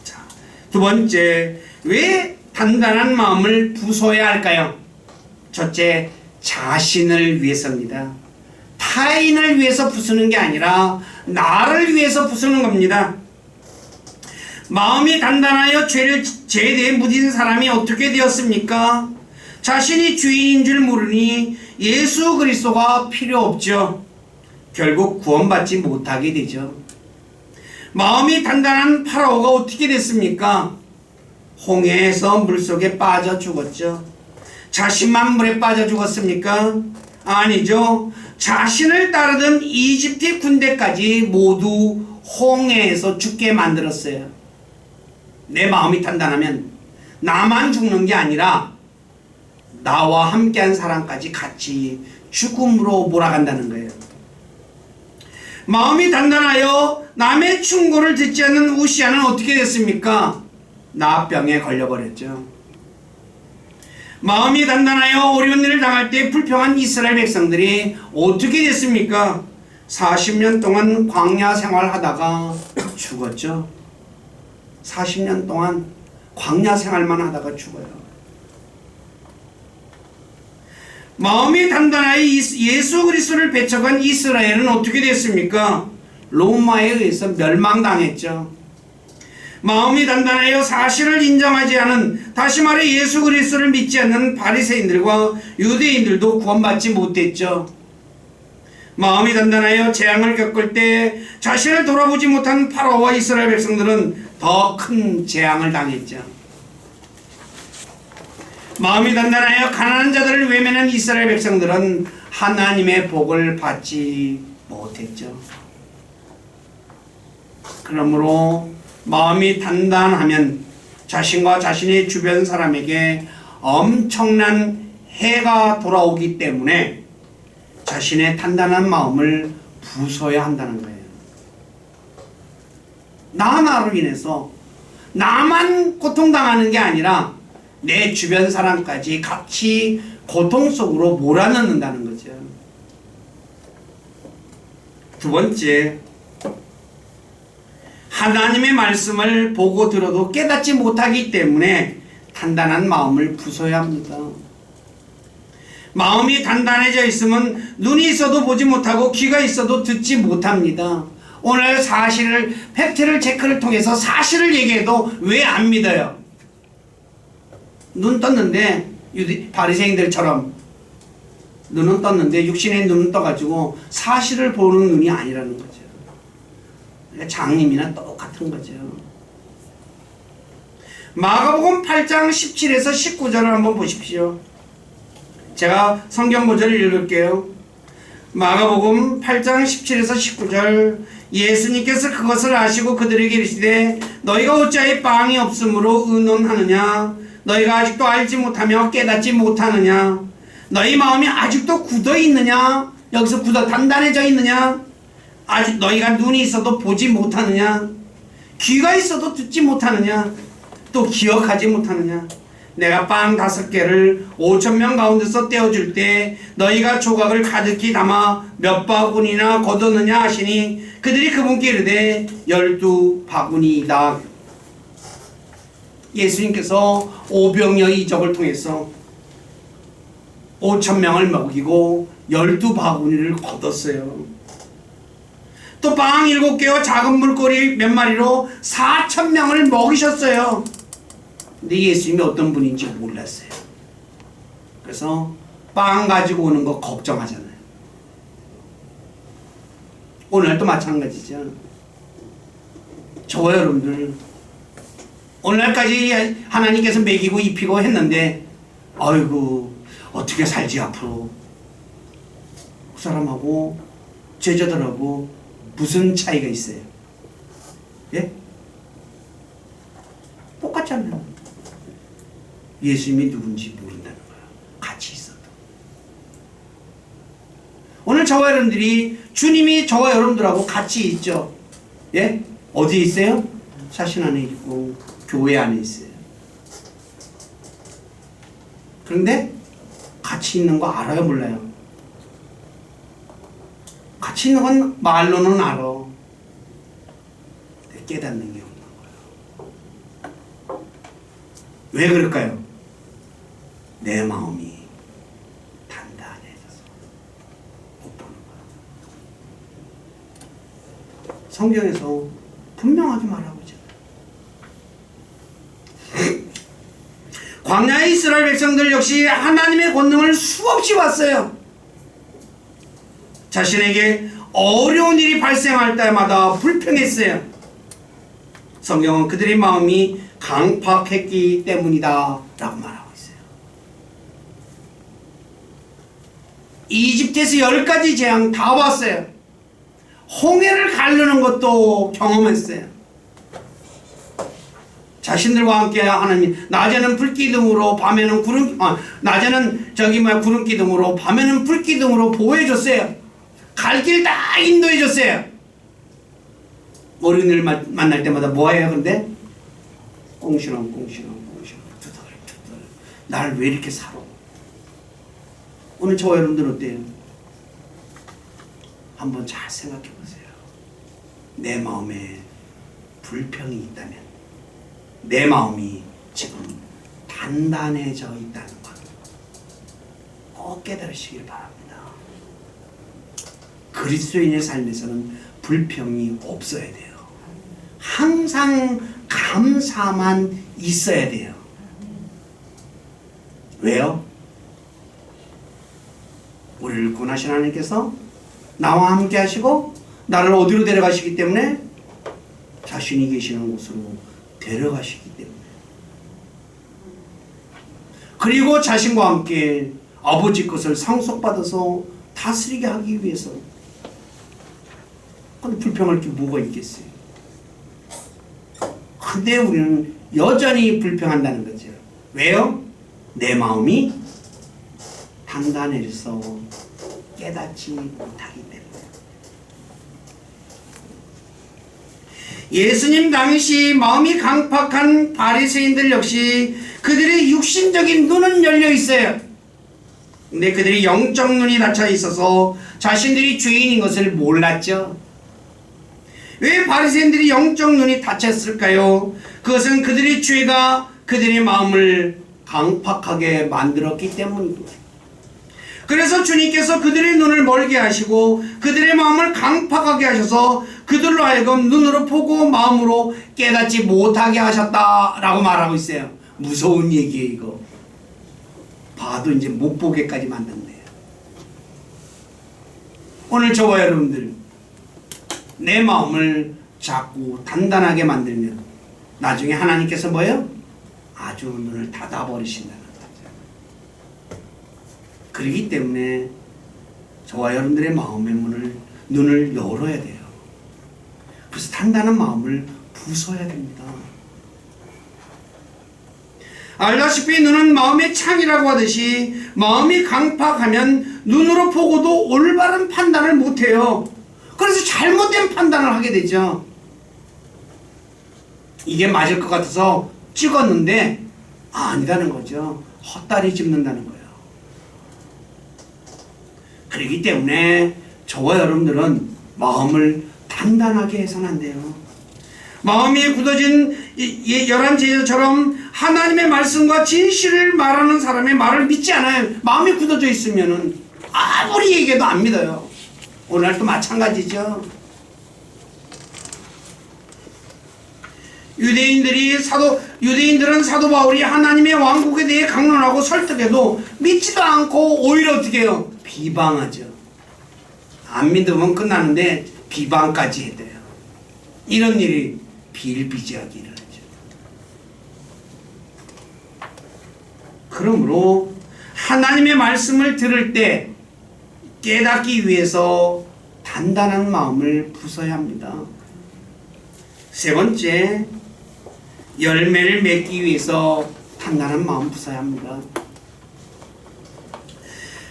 자, 두 번째, 왜 단단한 마음을 부숴야 할까요? 첫째, 자신을 위해서입니다. 타인을 위해서 부수는 게 아니라 나를 위해서 부수는 겁니다. 마음이 단단하여 죄에 대해 무딘 사람이 어떻게 되었습니까? 자신이 주인인 줄 모르니 예수 그리스도가 필요 없죠. 결국 구원받지 못하게 되죠. 마음이 단단한 파라오가 어떻게 됐습니까? 홍해에서 물속에 빠져 죽었죠. 자신만 물에 빠져 죽었습니까? 아니죠. 자신을 따르던 이집트 군대까지 모두 홍해에서 죽게 만들었어요. 내 마음이 단단하면 나만 죽는 게 아니라 나와 함께한 사람까지 같이 죽음으로 몰아간다는 거예요. 마음이 단단하여 남의 충고를 듣지 않는 우시아는 어떻게 됐습니까? 나병에 걸려버렸죠. 마음이 단단하여 어려운 일을 당할 때 불평한 이스라엘 백성들이 어떻게 됐습니까? 40년 동안 광야 생활하다가 죽었죠. 40년 동안 광야 생활만 하다가 죽어요. 마음이 단단하여 예수 그리스도를 배척한 이스라엘은 어떻게 됐습니까? 로마에 의해서 멸망당했죠. 마음이 단단하여 사실을 인정하지 않은, 다시 말해 예수 그리스도를 믿지 않는 바리새인들과 유대인들도 구원받지 못했죠. 마음이 단단하여 재앙을 겪을 때 자신을 돌아보지 못한 파라오와 이스라엘 백성들은 더 큰 재앙을 당했죠. 마음이 단단하여 가난한 자들을 외면한 이스라엘 백성들은 하나님의 복을 받지 못했죠. 그러므로 마음이 단단하면 자신과 자신의 주변 사람에게 엄청난 해가 돌아오기 때문에 자신의 단단한 마음을 부숴야 한다는 거예요. 나 하나로 인해서 나만 고통당하는 게 아니라 내 주변 사람까지 같이 고통 속으로 몰아넣는다는 거죠. 두 번째, 하나님의 말씀을 보고 들어도 깨닫지 못하기 때문에 단단한 마음을 부숴야 합니다. 마음이 단단해져 있으면 눈이 있어도 보지 못하고 귀가 있어도 듣지 못합니다. 오늘 사실을, 팩트를 체크를 통해서 사실을 얘기해도 왜 안 믿어요? 눈 떴는데 바리새인들처럼 눈은 떴는데 육신의 눈은 떠가지고 사실을 보는 눈이 아니라는 거죠. 그러니까 장님이나 똑같은 거죠. 마가복음 8장 17에서 19절을 한번 보십시오. 제가 성경 구절을 읽을게요. 마가복음 8장 17에서 19절. 예수님께서 그것을 아시고 그들에게 이르시되 너희가 어찌하여 빵이 없으므로 의논하느냐? 너희가 아직도 알지 못하며 깨닫지 못하느냐? 너희 마음이 아직도 굳어 있느냐? 여기서 단단해져 있느냐? 아직 너희가 눈이 있어도 보지 못하느냐? 귀가 있어도 듣지 못하느냐? 또 기억하지 못하느냐? 내가 빵 5개를 5,000명 가운데서 떼어줄 때 너희가 조각을 가득히 담아 몇 바구니나 거두느냐 하시니 그들이 그분께 이르되 12바구니이다. 예수님께서 오병이어 이적을 통해서 5,000명을 먹이고 12바구니를 거뒀어요. 또 빵 7개와 작은 물고기 몇 마리로 4,000명을 먹이셨어요. 근데 예수님이 어떤 분인지 몰랐어요. 그래서 빵 가지고 오는 거 걱정하잖아요. 오늘도 마찬가지죠. 저와 여러분들 오늘날까지 하나님께서 먹이고 입히고 했는데 아이고 어떻게 살지 앞으로. 그 사람하고 제자들하고 무슨 차이가 있어요? 예? 똑같잖아요. 예수님이 누군지 모른다는 거야. 같이 있어도. 오늘 저와 여러분들이 주님이 저와 여러분들하고 같이 있죠. 예? 어디에 있어요? 사신 안에 있고 교회 안에 있어요. 그런데 같이 있는 거 알아요, 몰라요? 같이 있는 건 말로는 알아. 깨닫는 게 없는 거예요. 왜 그럴까요? 내 마음이 단단해져서 못 보는 거야. 성경에서 분명하게 말하고 있잖아요. 광야의 이스라엘 백성들 역시 하나님의 권능을 수없이 봤어요. 자신에게 어려운 일이 발생할 때마다 불평했어요. 성경은 그들의 마음이 강팍했기 때문이다 라고 말하고 있어요. 이집트에서 10가지 재앙 다 봤어요. 홍해를 가르는 것도 경험했어요. 자신들과 함께 하나님 낮에는 불기둥으로 밤에는 구름기둥으로 밤에는 불기둥으로 보호해줬어요. 갈 길 다 인도해줬어요. 어린이를 만날 때마다 뭐해요? 근데 꽁시렁 투덜 나를 왜 이렇게 살아? 오늘 저와 여러분들 어때요? 한번 잘 생각해 보세요. 내 마음에 불평이 있다면, 내 마음이 지금 단단해져 있다는 것 꼭 깨달으시길 바랍니다. 그리스도인의 삶에서는 불평이 없어야 돼요. 항상 감사만 있어야 돼요. 왜요? 우리를 구원하신 하나님께서 나와 함께 하시고 나를 어디로 데려가시기 때문에 자신이 계시는 곳으로 데려가시기 때문에, 그리고 자신과 함께 아버지 것을 상속받아서 다스리게 하기 위해서. 불평할 게 뭐가 있겠어요? 근데 우리는 여전히 불평한다는 거죠. 왜요? 내 마음이 단단해져서 깨닫지 못하기 때문에. 예수님 당시 마음이 강팍한 바리새인들 역시 그들의 육신적인 눈은 열려 있어요. 근데 그들이 영적 눈이 닫혀 있어서 자신들이 죄인인 것을 몰랐죠. 왜 바리새인들이 영적 눈이 닫혔을까요? 그것은 그들의 죄가 그들의 마음을 강팍하게 만들었기 때문입니다. 그래서 주님께서 그들의 눈을 멀게 하시고 그들의 마음을 강팍하게 하셔서 그들로 하여금 눈으로 보고 마음으로 깨닫지 못하게 하셨다라고 말하고 있어요. 무서운 얘기예요. 이거 봐도 이제 못 보게까지 만든대요. 오늘 저와 여러분들 내 마음을 자꾸 단단하게 만들면 나중에 하나님께서 뭐예요? 아주 눈을 닫아버리신다는 거죠. 그렇기 때문에 저와 여러분들의 마음의 눈을 열어야 돼요. 그래서 단단한 마음을 부숴야 됩니다. 알다시피 눈은 마음의 창이라고 하듯이 마음이 강팍하면 눈으로 보고도 올바른 판단을 못해요. 그래서 잘못된 판단을 하게 되죠. 이게 맞을 것 같아서 찍었는데 아니라는 거죠. 헛다리 짚는다는 거예요. 그렇기 때문에 저와 여러분들은 마음을 단단하게 해서는 안 돼요. 마음이 굳어진 열한 제자처럼 하나님의 말씀과 진실을 말하는 사람의 말을 믿지 않아요. 마음이 굳어져 있으면은 아무리 얘기해도 안 믿어요. 오늘도 마찬가지죠. 유대인들은 사도 바울이 하나님의 왕국에 대해 강론하고 설득해도 믿지도 않고 오히려 어떻게 해요? 비방하죠. 안 믿으면 끝나는데 비방까지 해야 돼요. 이런 일이 비일비재하게 일어나죠. 그러므로 하나님의 말씀을 들을 때 깨닫기 위해서 단단한 마음을 부숴야 합니다. 세 번째, 열매를 맺기 위해서 단단한 마음 부숴야 합니다.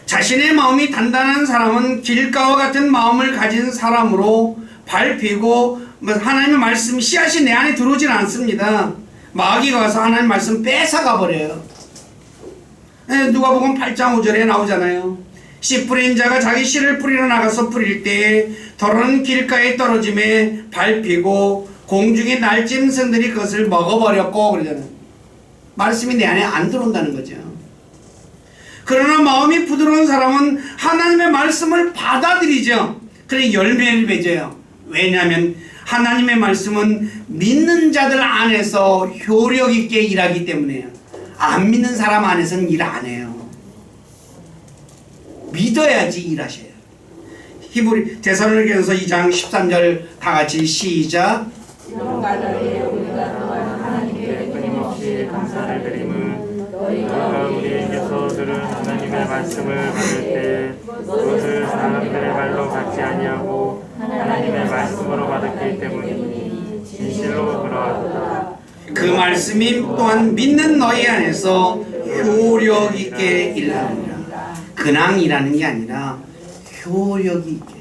자신의 마음이 단단한 사람은 길가와 같은 마음을 가진 사람으로 밟히고 하나님의 말씀 씨앗이 내 안에 들어오질 않습니다. 마귀가 와서 하나님의 말씀 뺏어가 버려요. 누가복음 8장 5절에 나오잖아요. 씨 뿌린 자가 자기 씨를 뿌리러 나가서 뿌릴 때 더러운 길가에 떨어짐에 밟히고 공중의 날짐승들이 그것을 먹어버렸고 그러잖아요. 말씀이 내 안에 안 들어온다는 거죠. 그러나 마음이 부드러운 사람은 하나님의 말씀을 받아들이죠. 그래 열매를 맺어요. 왜냐하면 하나님의 말씀은 믿는 자들 안에서 효력 있게 일하기 때문에요. 안 믿는 사람 안에서는 일 안 해요. 믿어야지 일하셔요. 히브리 데살로니가서 2장 13절 다 같이 시작. 하나님께 끊임없이 감사를 드림은 너희가 우리에게서 들은 하나님의 말씀을 받을 때 그것을 사람들의 말로 받지 아니하고 하나님의 말씀으로 받았기 때문이니 진실로 그러하도다. 그 말씀이 또한 믿는 너희 안에서 효력 있게 일하느니라. 그냥 일하는 게 아니라 효력 있게.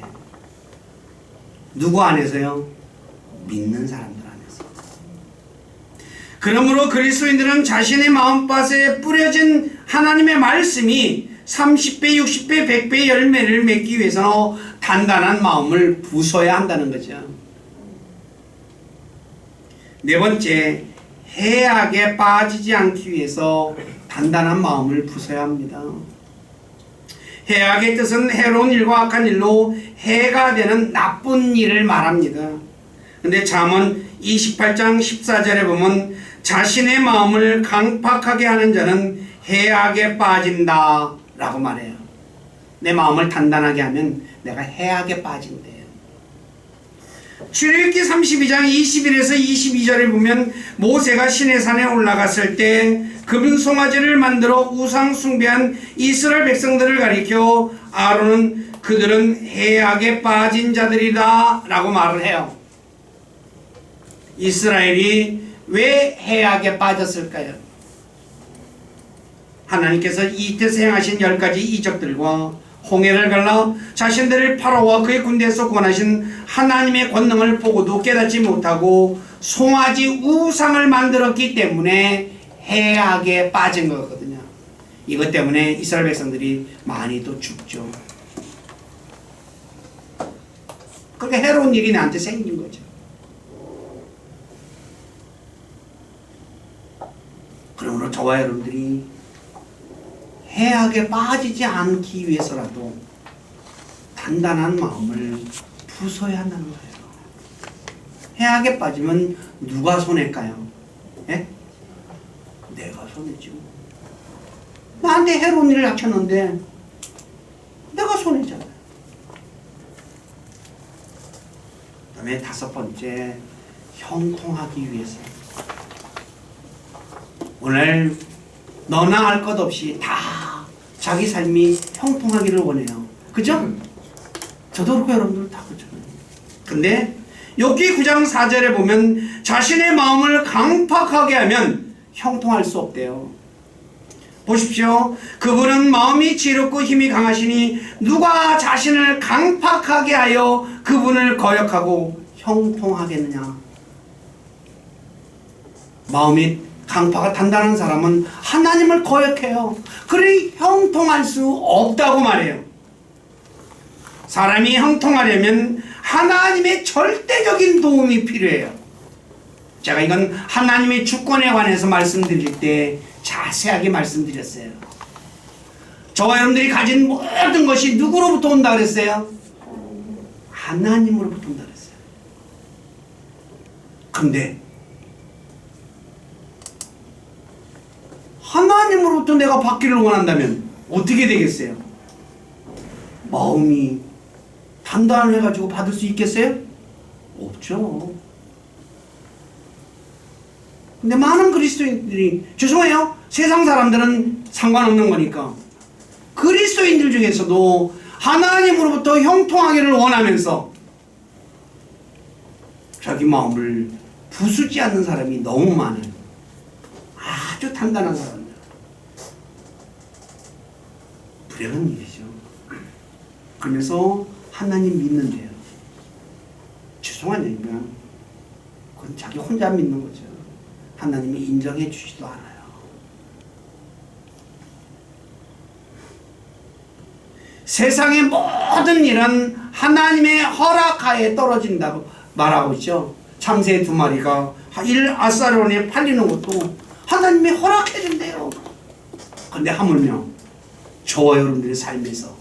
누구 안에서요? 믿는 사람들 안에서. 그러므로 그리스도인들은 자신의 마음밭에 뿌려진 하나님의 말씀이 30배, 60배, 100배 열매를 맺기 위해서 단단한 마음을 부숴야 한다는 거죠. 네 번째, 해악에 빠지지 않기 위해서 단단한 마음을 부숴야 합니다. 해악의 뜻은 해로운 일과 악한 일로 해가 되는 나쁜 일을 말합니다. 근데 잠언 28장 14절에 보면 자신의 마음을 강팍하게 하는 자는 해악에 빠진다 라고 말해요. 내 마음을 단단하게 하면 내가 해악에 빠진대요. 출애굽기 32장 21에서 22절에 보면 모세가 시내산에 올라갔을 때 금은 송아지를 만들어 우상 숭배한 이스라엘 백성들을 가리켜 아론은 그들은 해악에 빠진 자들이다 라고 말을 해요. 이스라엘이 왜 해악에 빠졌을까요? 하나님께서 이때서 행하신 10가지 이적들과 홍해를 갈라 자신들을 파라오와 그의 군대에서 구원하신 하나님의 권능을 보고도 깨닫지 못하고 송아지 우상을 만들었기 때문에 해악에 빠진 거거든요. 이것 때문에 이스라엘 백성들이 많이 또 죽죠. 그렇게 해로운 일이 나한테 생긴 거죠. 그러므로 저와 여러분들이 해악에 빠지지 않기 위해서라도 단단한 마음을 부숴야 한다는 거예요. 해악에 빠지면 누가 손해일까요? 예? 내가 손해지. 나한테 해로운 일을 닥쳤는데 내가 손해잖아요. 그 다음에 5번째, 형통하기 위해서. 오늘 너나 할 것 없이 다 자기 삶이 형통하기를 원해요. 그죠? 저도 그렇고 여러분들 다 그렇잖아요. 근데 욥기 9장 4절에 보면 자신의 마음을 강팍하게 하면 형통할 수 없대요. 보십시오. 그분은 마음이 지혜롭고 힘이 강하시니 누가 자신을 강팍하게 하여 그분을 거역하고 형통하겠느냐. 마음이 강파가 단단한 사람은 하나님을 거역해요. 그러니 형통할 수 없다고 말해요. 사람이 형통하려면 하나님의 절대적인 도움이 필요해요. 제가 이건 하나님의 주권에 관해서 말씀드릴 때 자세하게 말씀드렸어요. 저와 여러분들이 가진 모든 것이 누구로부터 온다 그랬어요? 하나님으로부터 온다 그랬어요. 근데 하나님으로부터 내가 받기를 원한다면 어떻게 되겠어요? 마음이 단단해가지고 받을 수 있겠어요? 없죠. 근데 많은 그리스도인들이, 죄송해요, 세상 사람들은 상관없는 거니까, 그리스도인들 중에서도 하나님으로부터 형통하기를 원하면서 자기 마음을 부수지 않는 사람이 너무 많아요. 아주 단단한 사람들. 불행한 일이죠. 그러면서 하나님 믿는데요. 죄송한 얘기면 그건 자기 혼자 믿는 거죠. 하나님이 인정해 주지도 않아요. 세상의 모든 일은 하나님의 허락하에 떨어진다고 말하고 있죠. 참새 2마리가 1아사론에 팔리는 것도 하나님이 허락해 준대요. 근데 하물며 저와 여러분들의 삶에서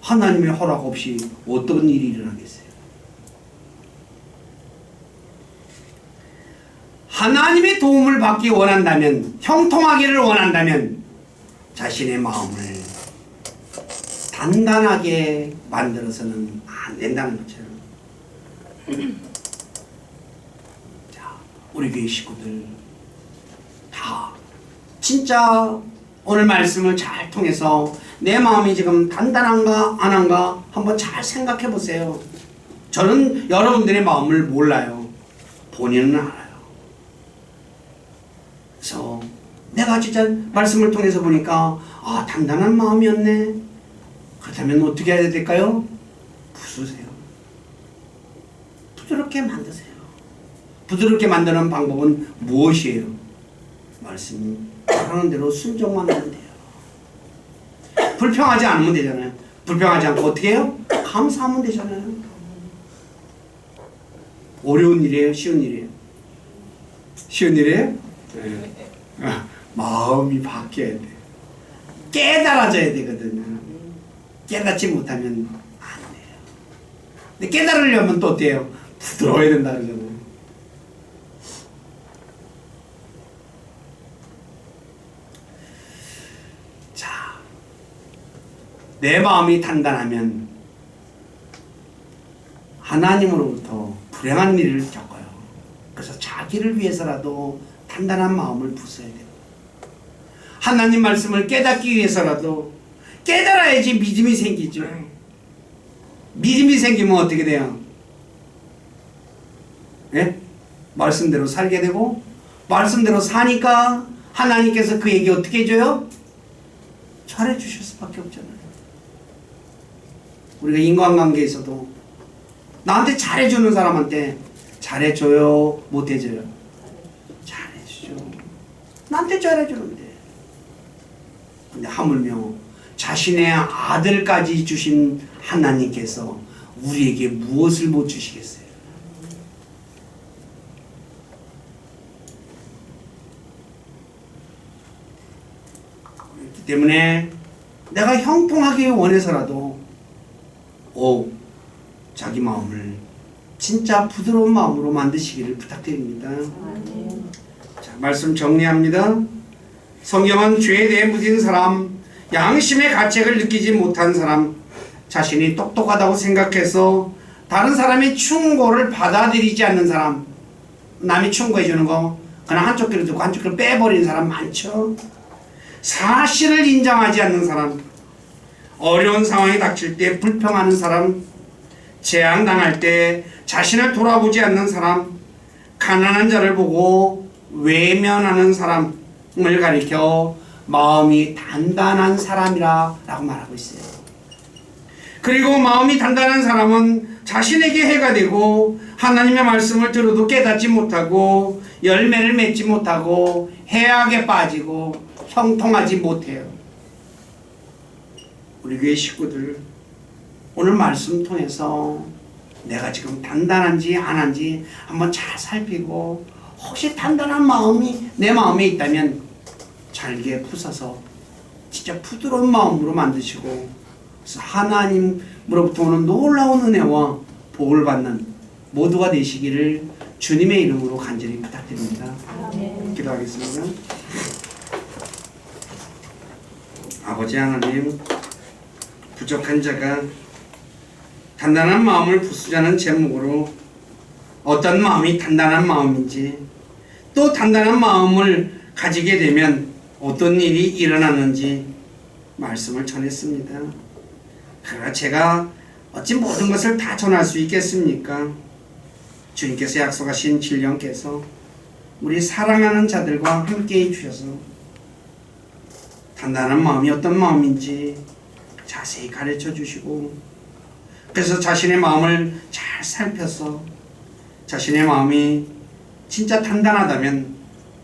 하나님의 허락 없이 어떤 일이 일어나겠어요? 하나님의 도움을 받기 원한다면, 형통하기를 원한다면 자신의 마음을 단단하게 만들어서는 안 된다는 거죠. 자, 우리 교회 식구들 다 진짜 오늘 말씀을 잘 통해서 내 마음이 지금 단단한가 안 한가 한번 잘 생각해 보세요. 저는 여러분들의 마음을 몰라요. 본인은 알아요. 그래서 내가 진짜 말씀을 통해서 보니까 단단한 마음이었네. 그렇다면 어떻게 해야 될까요? 부수세요. 부드럽게 만드세요. 부드럽게 만드는 방법은 무엇이에요? 말씀이 하는 대로 순종만 하면 돼요. 불평하지 않으면 되잖아요. 불평하지 않고 어떻게 해요? 감사하면 되잖아요. 어려운 일이에요? 쉬운 일이에요? 쉬운 일이에요? 네. 마음이 바뀌어야 돼. 깨달아져야 되거든요. 깨닫지 못하면 안 돼요. 근데 깨달으려면 또 어때요? 부드러워야 된다 그러잖아요. 자, 내 마음이 단단하면 하나님으로부터 불행한 일을 겪어요. 그래서 자기를 위해서라도 단단한 마음을 부숴야 돼요. 하나님 말씀을 깨닫기 위해서라도 깨달아야지 믿음이 생기죠. 믿음이 생기면 어떻게 돼요? 예? 말씀대로 살게 되고, 말씀대로 사니까 하나님께서 그에게 어떻게 해줘요? 잘해주실 수밖에 없잖아요. 우리가 인간관계에서도 나한테 잘해주는 사람한테 잘해줘요? 못해줘요? 잘해주죠. 나한테 잘해주는데. 근데 하물며 자신의 아들까지 주신 하나님께서 우리에게 무엇을 못 주시겠어요? 그렇기 때문에 내가 형통하기 원해서라도 자기 마음을 진짜 부드러운 마음으로 만드시기를 부탁드립니다. 자, 말씀 정리합니다. 성경은 죄에 대해 무딘 사람, 양심의 가책을 느끼지 못한 사람, 자신이 똑똑하다고 생각해서 다른 사람의 충고를 받아들이지 않는 사람, 남이 충고해 주는 거 그냥 한쪽 귀로 듣고 한쪽 귀로 빼버리는 사람 많죠. 사실을 인정하지 않는 사람, 어려운 상황이 닥칠 때 불평하는 사람, 재앙당할 때 자신을 돌아보지 않는 사람, 가난한 자를 보고 외면하는 사람을 가리켜 마음이 단단한 사람이라 라고 말하고 있어요. 그리고 마음이 단단한 사람은 자신에게 해가 되고 하나님의 말씀을 들어도 깨닫지 못하고 열매를 맺지 못하고 해악에 빠지고 형통하지 못해요. 우리 교회 식구들, 오늘 말씀 통해서 내가 지금 단단한지 안 한지 한번 잘 살피고, 혹시 단단한 마음이 내 마음에 있다면 잘게 부숴서 진짜 부드러운 마음으로 만드시고, 그래서 하나님으로부터 오는 놀라운 은혜와 복을 받는 모두가 되시기를 주님의 이름으로 간절히 부탁드립니다. 기도하겠습니다. 아버지 하나님, 부족한 자가 단단한 마음을 부수자는 제목으로 어떤 마음이 단단한 마음인지, 또 단단한 마음을 가지게 되면 어떤 일이 일어나는지 말씀을 전했습니다. 그러나 제가 어찌 모든 것을 다 전할 수 있겠습니까? 주님께서 약속하신 진령께서 우리 사랑하는 자들과 함께 해주셔서 단단한 마음이 어떤 마음인지 자세히 가르쳐 주시고, 그래서 자신의 마음을 잘 살펴서 자신의 마음이 진짜 단단하다면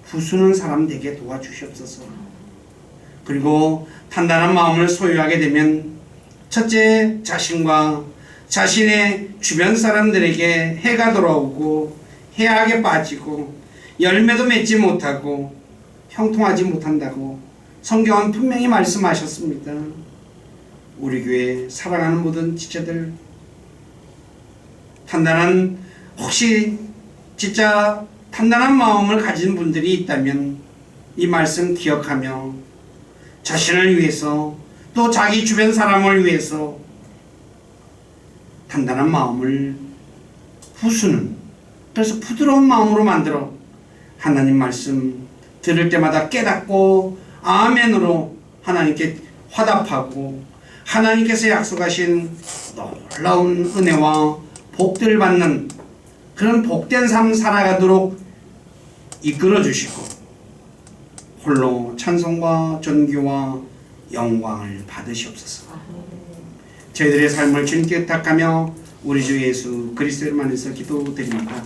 부수는 사람 되게 도와주시옵소서. 그리고 단단한 마음을 소유하게 되면 첫째, 자신과 자신의 주변 사람들에게 해가 돌아오고 해악에 빠지고 열매도 맺지 못하고 형통하지 못한다고 성경은 분명히 말씀하셨습니다. 우리 교회 사랑하는 모든 지체들, 단단한, 혹시 진짜 단단한 마음을 가진 분들이 있다면 이 말씀 기억하며 자신을 위해서 또 자기 주변 사람을 위해서 단단한 마음을 부수는, 그래서 부드러운 마음으로 만들어 하나님 말씀 들을 때마다 깨닫고 아멘으로 하나님께 화답하고 하나님께서 약속하신 놀라운 은혜와 복들을 받는 그런 복된 삶 살아가도록 이끌어 주시고 홀로 찬송과 존귀와 영광을 받으시옵소서. 저희들의 삶을 주님께 탁하며 우리 주 예수 그리스도를 만나서 기도드립니다.